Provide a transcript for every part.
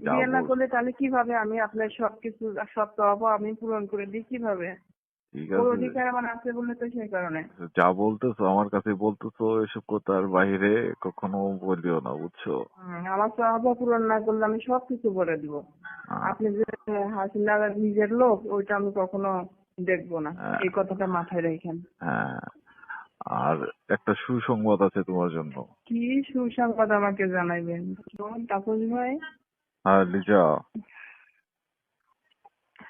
যা বিয়ে না বল করলে তাহলে কিভাবে আমি আপনার সবকিছু সব চাওয়া আমি পূরণ করে দিই কিভাবে? ঠিক ওর আছে, অধিকার আমার আছে বলে তো সেই কারণে। যা বলতেছো আমার কাছে বলতেছো, এসব কথার বাইরে কখনো বলিও না, বুঝছো? আমার চাওয়া পূরণ না করলে আমি সবকিছু বলে দিব। আহ, আপনি যে হাসিনার নিজের লোক ওইটা আমি কখনো দেখবো না, আহ, এই কথাটা মাথায় রাখেন। হ্যাঁ, আর একটা সুসংবাদ আছে তোমার জন্য। কি সুসংবাদ আমাকে জানাইবেন তাপস ভাই? হ্যাঁ লিজা।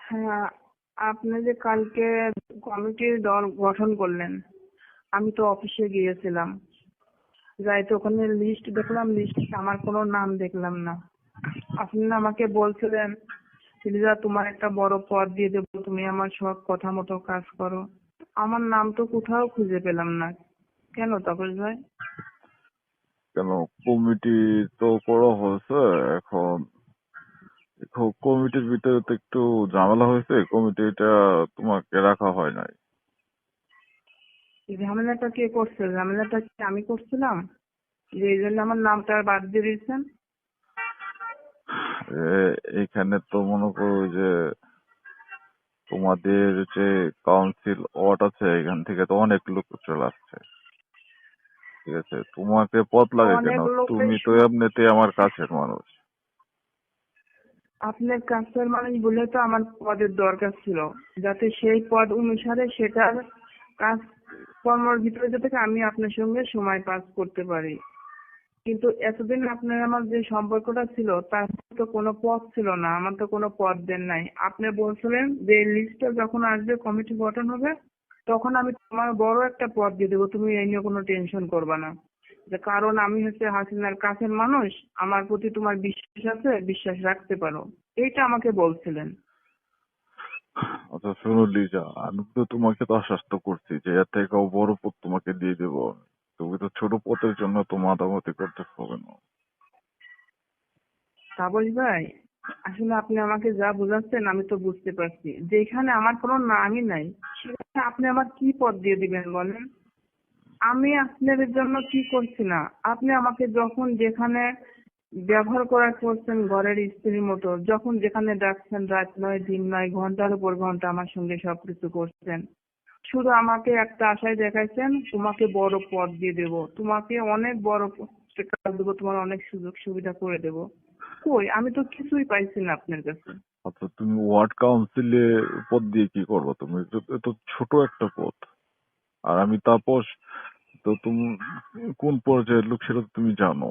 হ্যাঁ, আপনি যে কালকে কমিটির দল গঠন করলেন, আমি তো অফিসে গিয়েছিলাম, যাই তো ওখানে লিস্ট দেখলাম, লিস্টে আমার কোনো নাম দেখলাম না। আপনি না আমাকে বলছিলেন লিজা তোমার একটা বড় পদ দিয়ে দেবো, তুমি আমার সব কথা মতো কাজ করো। আমার নাম তো কোথাও খুঁজে পেলাম না, কেন তাপস ভাই? কেন, কমিটি তো করা হয়েছে। এখন কমিটির ভিতরে তো একটু ঝামেলা হয়েছে, কমিটিটা তোমাকে রাখা হয় নাই। এই ঝামেলাটা কে করছে? ঝামেলাটা কি আমি করছিলাম যে এই জন্য আমার নামটা বাদ দিয়ে দিয়েছেন? এইখানে তো মনে করো যে তোমাদের যে কাউন্সিল ওয়ার্ড আছে, এখান থেকে তো অনেক লোক চলে আসছে। ঠিক আছে, তোমাকে পদ লাগে কেন? অনেক লোকের তুমি তো এমনিতে আমার কাছের মানুষ। আপনার কাছের মানুষ বলে তো আমার পদের দরকার ছিল, যাতে সেই পদ অনুসারে সেটার কাজ কর্মের ভিতরে যাতে আমি আপনার সঙ্গে সময় পাস করতে পারি। কিন্তু এতদিন আপনার আমার যে সম্পর্কটা ছিল তার তো কোনো পদ ছিল না, আমার তো কোনো পদ দেন নাই। আপনি বলছিলেন যে লিস্টটা যখন আসবে কমিটি গঠন হবে তখন আমি তোমার বড় একটা পদ দিয়ে দেবো, তুমি এই নিয়ে কোনো টেনশন করবা না। যে কারণ আমি হচ্ছে হাসিনার কাছের মানুষ, আমার প্রতি তোমার বিশ্বাস আছে, বিশ্বাস রাখতে পারো, এইটা আমাকে বলছিলেন। আচ্ছা শোনো লিজা, আমি তো তোমাকে তো আশ্বস্ত করছি যে এর থেকেও বড় পদ তোমাকে দিয়ে দেবো আমি। তুমি তো ছোট পদের জন্য তো মাতামাতি করতে হবে না। তাপস ভাই, আসলে আপনি আমাকে যা বোঝাচ্ছেন আমি তো বুঝতে পারছি, যেখানে আমার কোনো নামই নাই সেখানে আপনি আমার কি পদ দিয়ে দিবেন বলেন? আমি আপনাদের জন্য কি করছি না? আপনি আমাকে যখন যেখানে ব্যবহার করার করছেন ঘরের স্ত্রীর মতো, যখন যেখানে ডাকছেন রাত নয় দিন নয় ঘন্টার উপর ঘন্টা আমার সঙ্গে সবকিছু করছেন। শুধু আমাকে একটা আশায় দেখাইছেন তোমাকে বড় পদ দিয়ে দেব, তোমাকে অনেক বড় কাজ দেবো, তোমার অনেক সুযোগ সুবিধা করে দেব। কই, আমি তো কিছুই পাইছি না আপনার কাছে। আচ্ছা তুমি ওয়ার্ড কাউন্সিলে পদ দিয়ে কি করবো? তুমি তো, এ তো ছোট একটা পদ। আর আমি তাপস, তো তুমি কোন পর্যায়ের লোক সেটা তো তুমি জানো।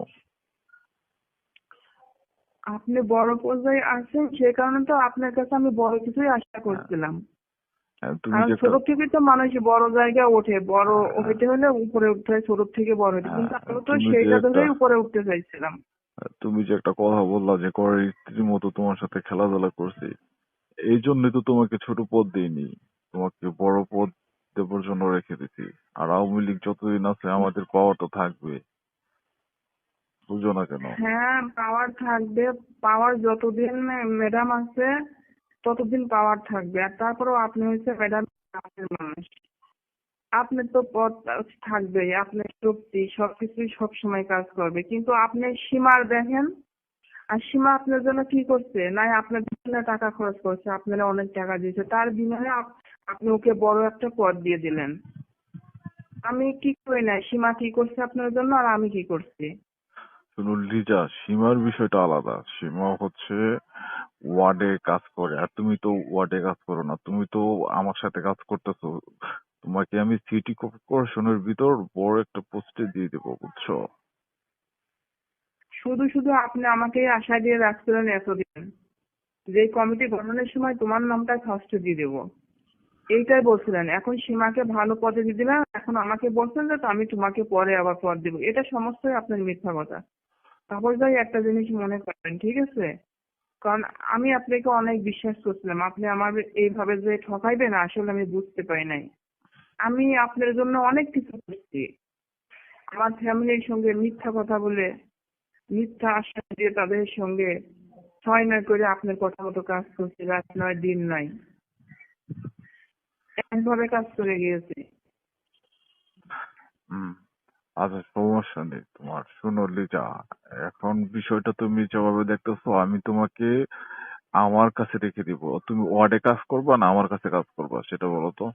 আপনি বড় পর্যায়ে আছেন সেই কারণে তো আপনার কাছে আমি বড় কিছুই আশা হ্যাঁ, করছিলাম। হ্যাঁ, তুমি কারণ যে একটা, ছোট থেকে তো মানুষ বড় জায়গায় ওঠে, বড় হ্যাঁ, হইতে হলে উপরে উঠতে হয়, ছোট থেকে বড় হইতে, হ্যাঁ, কিন্তু আমি তো তুমি যে সেইটা একটা, ধরেই উপরে উঠতে চাইছিলাম। তুমি যে একটা কথা বললা যে ঘরের স্ত্রীর মতো তোমার সাথে খেলাধুলা করছি, এই জন্যই তো তোমাকে ছোট পদ দিইনি, তোমাকে বড় পদ দেবার জন্য রেখে দিছি। আর আওয়ামী লীগ যতদিন আছে আমাদের পাওয়ার তো থাকবে, বুঝো না কেন? হ্যাঁ, পাওয়ার থাকবে। পাওয়ার যতদিন ম্যাডাম আছে ততদিন পাওয়ার থাকবে। আর তারপরেও আপনি হচ্ছে ম্যাডাম মানুষ, আপনার তো পদ থাকবেই, আপনার শক্তি সবকিছুই সবসময় কাজ করবে, কিন্তু আপনি সীমার দেখেন। আর সীমা আপনার জন্য কি করছে? নাই আপনার জন্য টাকা খরচ করছে, আপনারা অনেক টাকা দিয়েছে, তার বিনিময়ে আপনি ওকে বড় একটা পদ দিয়ে দিলেন। আমি কি করি নাই, সীমা কি করছে আপনার জন্য আর আমি কি করছি? শুনো লিজা, সীমার বিষয়টা আলাদা। সীমা হচ্ছে ওয়ার্ডে কাজ করে, আর তুমি তো ওয়ার্ডে কাজ করো না, তুমি তো আমার সাথে কাজ করতেছো। তোমাকে আমি সিটি কর্পোরেশনের ভিতর বড় একটা পোস্টে দিয়ে দেবো, বুঝছো? শুধু শুধু আপনি আমাকে এই আশা দিয়ে রাখছিলেন এতদিন যে কমিটি গঠনের সময় তোমার নামটা ফার্স্টে দিয়ে দেবো, এইটাই বলছিলেন। এখন সীমাকে ভালো পদে দিয়ে দিলাম, এখন আমাকে বলছেন যে তো আমি তোমাকে পরে আবার পদ দেবো। এটা সমস্তই আপনার মিথ্যা কথা। তারপর যাই একটা জিনিস মনে করেন, ঠিক আছে? কারণ আমি আপনাকে অনেক বিশ্বাস করছিলাম, আপনি আমার এইভাবে যে ঠকাইবেন আসলে আমি বুঝতে পারি নাই। আমি আপনার জন্য অনেক কিছু করছি, আমার ফ্যামিলির সঙ্গে মিথ্যা কথা বলে, মিথ্যা আশ্বাস দিয়ে তাদের সঙ্গে 6 নয় করে আপনার কথা মতো কাজ করছি, রাত নয় দিন নয়, একভাবে কাজ করে গিয়েছি। হুম, আচ্ছা, সমস্যা নেই তোমার। শোনো লিজা, এখন বিষয়টা তুমি যেভাবে দেখতেছো, আমি তোমাকে আমার কাছে রেখে দিব। তুমি ওয়ার্ডে কাজ করবা না আমার কাছে কাজ করবা, সেটা বলো তো।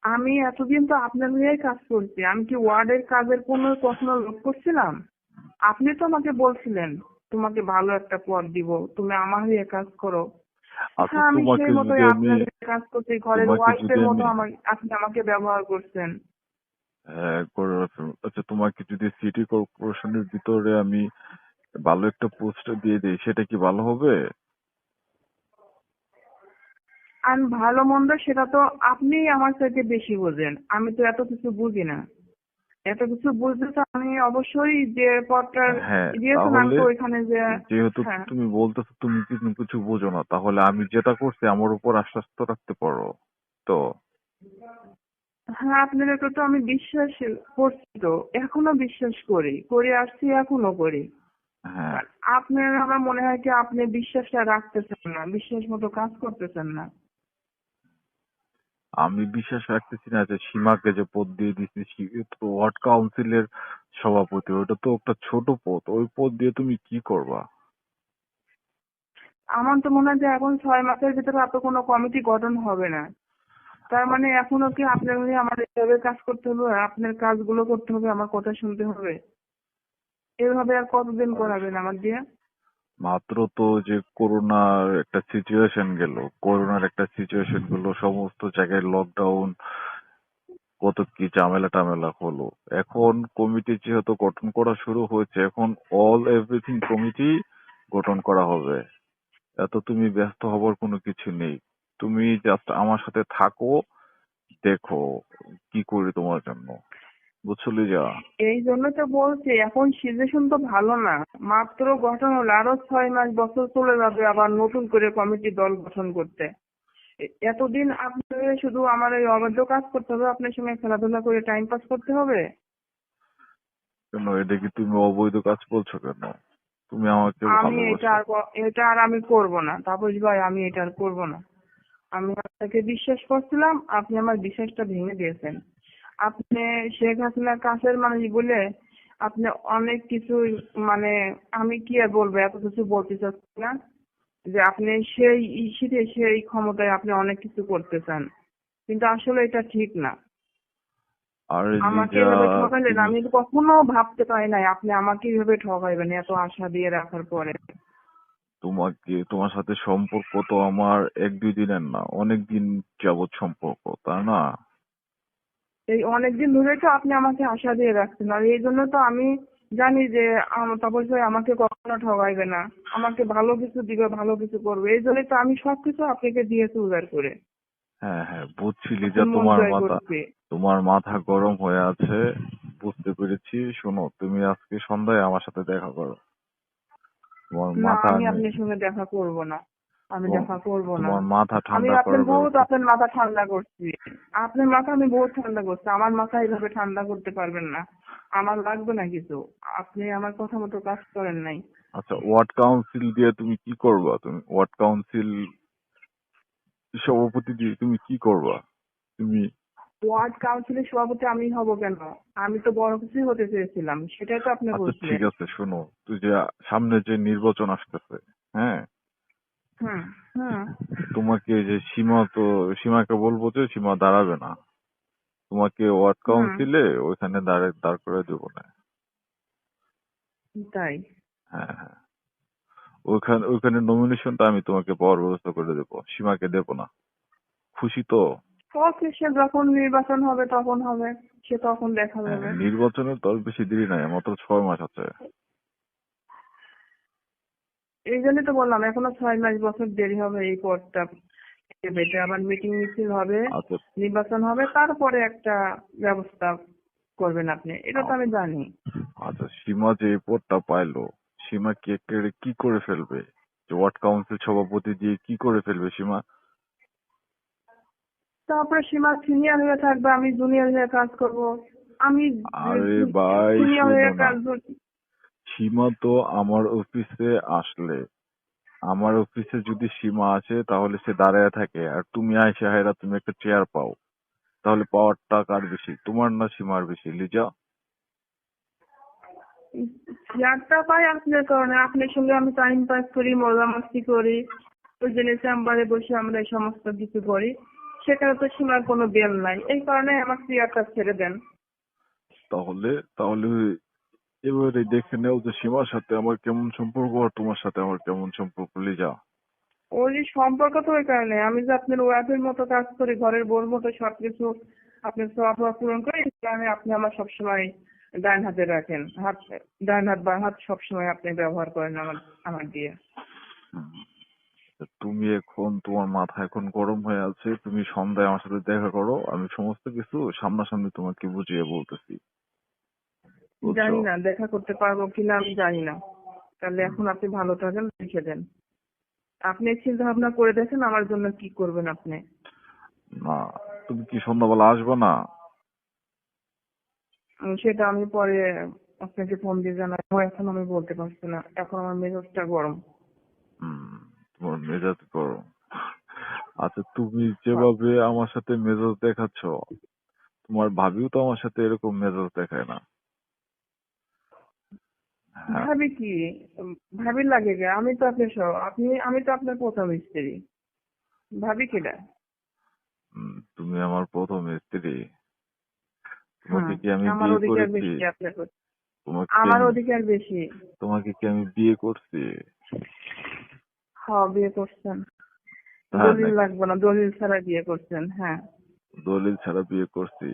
আমি এতদিন তো আপনার হয়েই কাজ করছি, আমি কি ওয়ার্ডের কাজের কোনো কখনো লোক করছিলাম? আপনি তো আমাকে বলছিলেন তোমাকে ভালো একটা পদ দিব, তুমি আমার হয়ে কাজ করো। আচ্ছা, হ্যাঁ, আমি তোমাকে সেই যদি মতোই আমি আপনার হয়ে কাজ করছি, ঘরের তোমাকে যদি ওয়াইফের মতো আমি আপনি আমাকে ব্যবহার করছেন। হ্যাঁ, করে রাখবো। আচ্ছা, তোমাকে যদি সিটি কর্পোরেশনের ভিতরে আমি ভালো একটা পোস্ট দিয়ে দিই, সেটা কি ভালো হবে? আর ভালো মন্দ সেটা তো আপনিই আমার থেকে বেশি বোঝেন, আমি তো এত কিছু বুঝি না। এত কিছু বুঝতে তো আমি অবশ্যই যে পদটার হ্যাঁ, দিয়েছেন আমি তাহলে তো ওইখানে যে। যেহেতু হ্যাঁ। তুমি বলতেছো তুমি কিছু কিছু বোঝো না, তাহলে আমি যেটা করছি আমার উপর আশ্বাস তো রাখতে পারো তো। হ্যাঁ, আপনাদেরকে তো আমি বিশ্বাস করছি, তো এখনো বিশ্বাস করি, করে আসছি, এখনো করি। হ্যাঁ, আর আপনার আমার মনে হয় কি আপনি বিশ্বাসটা রাখতেছেন না, বিশ্বাস মতো কাজ করতেছেন না। আমি বিশ্বাস রাখতেছি না যে সীমাকে যে পদ দিয়ে দিচ্ছি, তো ওয়ার্ড কাউন্সিলের সভাপতি, ওটা তো একটা ছোট পদ, ওই পদ দিয়ে তুমি কি করবা? আমার তো মনে হয় যে এখন 6 মাসের ভিতরে আপনার কোনো কমিটি গঠন হবে না। তার মানে এখনো কি আপনার হয়ে আমার এভাবে কাজ করতে হবে, আপনার কাজগুলো করতে হবে, আমার কথা শুনতে হবে? এভাবে আর কতদিন আর করাবেন আমার দিয়ে? মাত্র তো যে করোনার একটা সিচুয়েশন গেল, করোনার একটা সিচুয়েশন গুলো, সমস্ত জায়গায় লকডাউন, কত কি ঝামেলা টামেলা হলো। এখন কমিটি যেহেতু গঠন করা শুরু হয়েছে, এখন অল এভরিথিং কমিটি গঠন করা হবে। এত তুমি ব্যস্ত হবার কোনো কিছু নেই। তুমি জাস্ট আমার সাথে থাকো, দেখো কি করি তোমার জন্য, বুঝছো লিজা? এই জন্য তো বলছি এখন সিচুয়েশন তো ভালো না। মাত্র গঠন হলো, আরো 6 মাস বছর চলে যাবে আবার নতুন করে কমিটি দল গঠন করতে। এতদিন আপনাদের শুধু আমার এই অবৈধ কাজ করতে হবে, আপনার সঙ্গে খেলাধুলা করে টাইম পাস করতে হবে। কেন, এটা কি তুমি অবৈধ কাজ বলছো কেন? তুমি আমাকে আমি ভালোবাসো। এটা আর আমি করব না তাপস ভাই, আমি এটা আর করবো না। আমি আপনাকে বিশ্বাস করছিলাম, আপনি আমার বিশ্বাসটা ভেঙে দিয়েছেন। আপনি শেখ হাসিনার কাছের মানুষ বলে আপনি অনেক কিছু, মানে আমি কি আর বলবো, এত কিছু বলতে চাচ্ছি না, যে আপনি সেই ইস্যুতে সেই ক্ষমতায় আপনি অনেক কিছু করতে চান, কিন্তু আসলে এটা ঠিক না। আর আমাকে লিজা, এভাবে ঠকাইলেন, তুমি আমি কখনো ভাবতে পারি নাই আপনি আমাকে এভাবে ঠকাইবেন এত আশা দিয়ে রাখার পরে। তোমার সাথে সম্পর্ক তো আমার এক দুই দিনের না, অনেক দিন যাবৎ সম্পর্ক, তাই না? এই অনেকদিন ধরে তো আপনি আমাকে আশা দিয়ে রাখছেন, আর এই জন্য তো আমি জানি যে তাপস ভাই আমাকে কখনো ঠকাইবে না, আমাকে ভালো কিছু দিবে, ভালো কিছু করবে, এই জন্যই তো আমি সবকিছু আপনাকে দিয়েছি উজাড় করে। হ্যাঁ হ্যাঁ, বুঝছি লিজা, আপনার মন জয় করছি। তোমার মাথা গরম হয়ে আছে, বুঝতে পেরেছি। শোনো, তুমি আজকে সন্ধ্যায় আমার সাথে দেখা করো। তোমার না, মাথা আমি আমি আপনার সঙ্গে দেখা করব না, আমি তোমার দেখা করব না। তোমার মাথা আমি ঠান্ডা আপনার করার বহুত ব্যবস্থা। আপনার মাথা ঠান্ডা করছি, আপনার মাথা আমি বহুত ঠান্ডা করছি, আমার মাথা এইভাবে ঠান্ডা করতে পারবেন না। আমার লাগবে না কিছু, আপনি আমার কথা মতো কাজ করেন নাই। আচ্ছা, ওয়ার্ড কাউন্সিল দিয়ে তুমি কি করবা? তুমি ওয়ার্ড কাউন্সিল সভাপতি দিয়ে তুমি কি করবা? তুমি ওয়ার্ড কাউন্সিলের সভাপতি আমি হব কেন? আমি তো বড় কিছুই হতে চেয়েছিলাম, সেটাই তো আপনি আচ্ছা ঠিক বলছিলেন। আছে, শোনো, তুই যে সামনে যে নির্বাচন আসতেছে, হ্যাঁ, হুম। হুম। তোমাকে যে সীমাকে বলবো যে সীমা দাঁড়াবে না, তোমাকে ওয়ার্ড হুম। কাউন্সিলে ওইখানে দাঁড় করে দেবো না। তাই? হ্যাঁ হ্যাঁ, ওইখানে নমিনেশনটা আমি তোমাকে পাওয়ার ব্যবস্থা করে দেবো, সীমাকে দেবো না। খুশি তো? ওকে, সে যখন নির্বাচন হবে তখন হবে, সে তখন দেখা হ্যাঁ, যাবে। নির্বাচনের তো আর বেশি দেরি নাই, মাত্র 6 মাস আছে। এই জন্যই তো বললাম এখনো 6 মাস বছর দেরি হবে এই পদটা পেতে, আবার মিটিং মিছিল হবে, আচ্ছা নির্বাচন হবে, তারপরে একটা ব্যবস্থা করবেন আপনি, এটা তো আ- আমি জানি। আচ্ছা, সীমা যে এই পদটা পাইলো, সীমা কি করে ফেলবে? যে ওয়ার্ড কাউন্সিল সভাপতি দিয়ে কি করে ফেলবে সীমা? তারপরে সীমা সিনিয়র হয়ে থাকবে, আমি জুনিয়র হয়ে কাজ করব। আমি আরে ভাই সিনিয়র হয়ে শোনো না, কাজ। সীমা তো আমার অফিসে আসলে, আমার অফিসে যদি সীমা আসে তাহলে সে দাঁড়ায় থাকে, আর তুমি আইসা হায়রা তুমি একটা চেয়ার পাও, তাহলে পাওয়ারটা কার বেশি, তোমার না সীমার বেশি লিজা? চেয়ারটা পাই আপনার কারণে, আপনার সঙ্গে আমি টাইম পাস করি, মজা মাস্তি করি, ওই জন্য চেম্বারে বসে আমরা এই সমস্ত কিছু করি। সেখানে তো সীমার কোনো বেল নাই, এই কারণে আমার চেয়ারটা ছেড়ে দেন। তাহলে তাহলে এবারে দেখে নেও যে সীমার সাথে আমার কেমন সম্পর্ক আর তোমার সাথে আমার কেমন সম্পর্ক লিজা। ওই যে সম্পর্ক তো ওই কারণে, আমি যে আপনার ওয়াইফের মতো কাজ করি, ঘরের বউর মতো সবকিছু আপনার চাওয়া পূরণ করি, এই কারণে আপনি আমার সবসময় ডান হাতে রাখেন, ডান হাত বা হাত সবসময় আপনি ব্যবহার করেন আমার দিয়ে। হুম। তা তুমি এখন, তোমার মাথা এখন গরম হয়ে আছে, তুমি সন্ধ্যায় আমার সাথে দেখা করো, আমি সমস্ত কিছু সামনাসামনি তোমাকে বুঝিয়ে বলতেছি, বুঝছো? জানি না দেখা করতে পারবো কিনা, আমি জানি না। তাহলে হুম। এখন আপনি ভালো থাকেন, লিখে দেন। আপনি চিন্তা ভাবনা করে দেখেন আমার জন্য কি করবেন আপনি। না, তুমি কি সন্ধ্যাবেলা আসবে না? সেটা আমি পরে আপনাকে ফোন দিয়ে জানাবো, এখন আমি বলতে পারছি না, এখন আমার মেজাজটা গরম। হুম, তোমার মেজাজ গরম। আচ্ছা, তুমি যেভাবে আমার সাথে মেজাজ দেখাচ্ছ, তোমার ভাবিও তো আমার সাথে এরকম মেজাজ দেখায় না। হ্যাঁ। ভাবি কি? ভাবির লাগে কে? আমি তো আপনার আমি তো আপনার প্রথম স্ত্রী। ভাবি কিনা? তুমি আমার প্রথম স্ত্রী। হুম। তোমাকে কি আমি আমার বিয়ে অধিকার করেছি? বেশি আপনার প্রতি। তোমাকে কি আমার আমি অধিকার বেশি। তোমাকে কি আমি বিয়ে করছি? হ্যাঁ, বিয়ে করছেন। হ্যাঁ দলিল নাকি? লাগবে না, দলিল ছাড়া বিয়ে করছেন, হ্যাঁ। দলিল ছাড়া বিয়ে করছি?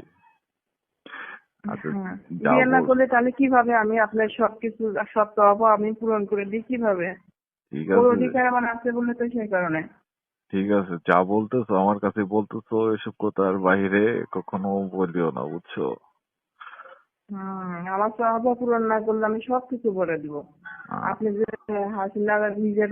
আচ্ছা, হ্যাঁ। যা বিয়ে না বল। করলে তাহলে কিভাবে আমি আপনার সবকিছু, সব চাওয়া আমি পূরণ করে দিই কিভাবে? ঠিক ওর আছে, অধিকার আমার আছে বলে তো সেই কারণে। ঠিক আছে, যা বলতেছো আমার কাছে বলতেছো, এসব কথার বাইরে কখনো বলিও না, বুঝছো? আমার চাওয়া পূরণ না করলে আমি সবকিছু বলে দিব। আহ, আপনি যে হাসিনা নিজের